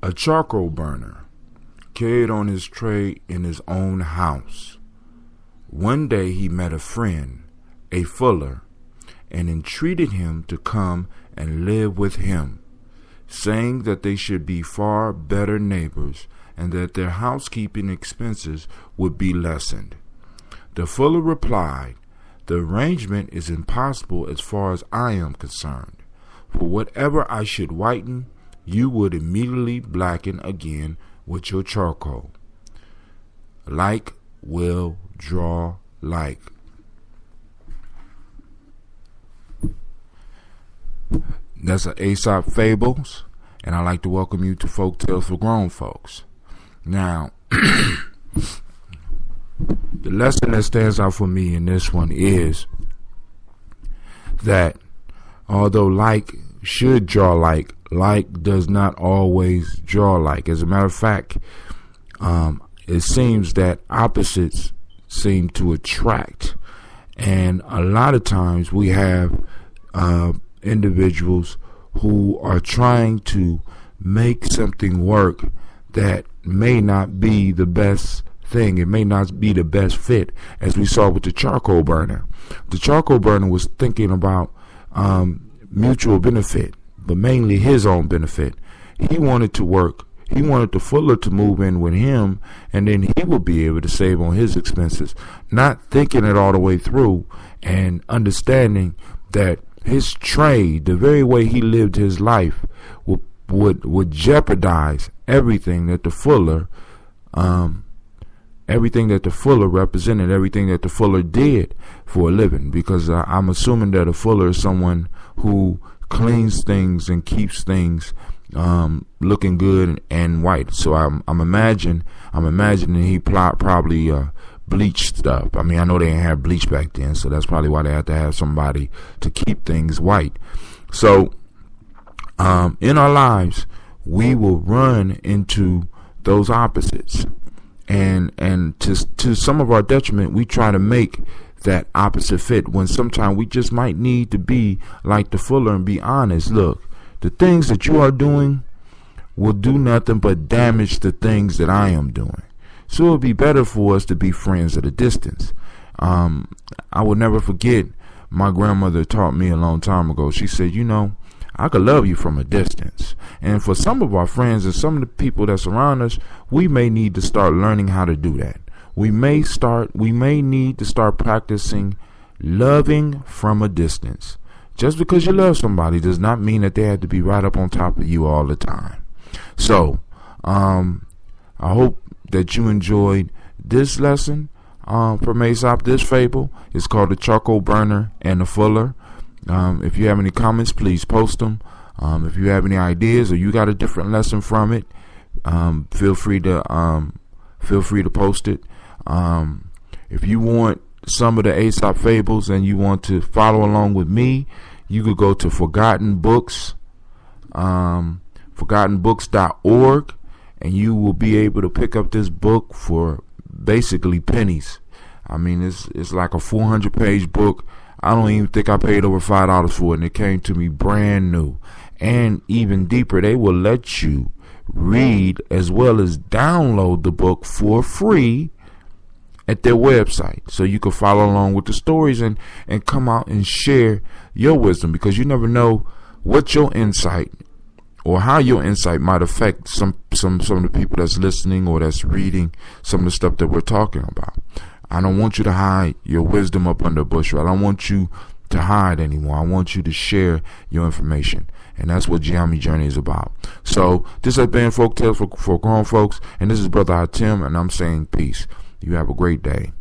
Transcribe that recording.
A charcoal burner carried on his tray in his own house. One day he met a friend, a fuller, and entreated him to come and live with him, saying that they should be far better neighbors and that their housekeeping expenses would be lessened. The fuller replied, "The arrangement is impossible as far as I am concerned. For whatever I should whiten, you would immediately blacken again with your charcoal. Like will draw like." That's an Aesop fables, and I'd like to welcome you to Folk Tales for Grown Folks. Now, the lesson that stands out for me in this one is that although like should draw like does not always draw like. As a matter of fact, it seems that opposites seem to attract, and a lot of times we have individuals who are trying to make something work that may not be the best thing. It may not be the best fit, as we saw with the charcoal burner. The charcoal burner was thinking about mutual benefit, but mainly his own benefit. He wanted to work. He wanted the fuller to move in with him, and then he would be able to save on his expenses, not thinking it all the way through and understanding that his trade, the very way he lived his life, would jeopardize everything that the fuller represented, everything that the fuller did for a living. Because I'm assuming that a fuller is someone who cleans things and keeps things looking good and white. So I'm imagining he probably bleached stuff. I mean, I know they didn't have bleach back then, so that's probably why they had to have somebody to keep things white. So in our lives, we will run into those opposites, and to some of our detriment, we try to make that opposite fit, when sometimes we just might need to be like the fuller and be honest. Look, the things that you are doing will do nothing but damage the things that I am doing. So it would be better for us to be friends at a distance. I will never forget, my grandmother taught me a long time ago. She said, I could love you from a distance. And for some of our friends and some of the people that surround us, we may need to start learning how to do that. We may need to start practicing loving from a distance. Just because you love somebody does not mean that they have to be right up on top of you all the time. So, I hope that you enjoyed this lesson from Aesop. This fable is called The Charcoal Burner and the Fuller. If you have any comments, please post them. If you have any ideas or you got a different lesson from it, feel free to post it. If you want some of the Aesop fables and you want to follow along with me, you could go to forgottenbooks.org, and you will be able to pick up this book for basically pennies. I mean, it's like a 400-page book. I don't even think I paid over $5 for it, and it came to me brand new. And even deeper, they will let you read as well as download the book for free at their website, so you can follow along with the stories and come out and share your wisdom, because you never know what your insight or how your insight might affect some of the people that's listening or that's reading some of the stuff that we're talking about. I don't want you to hide your wisdom up under a bushel. I don't want you to hide anymore. I want you to share your information. And that's what Geometry Journey is about. So this has been Folk Tales for Grown Folks. And this is Brother Tim, and I'm saying peace. You have a great day.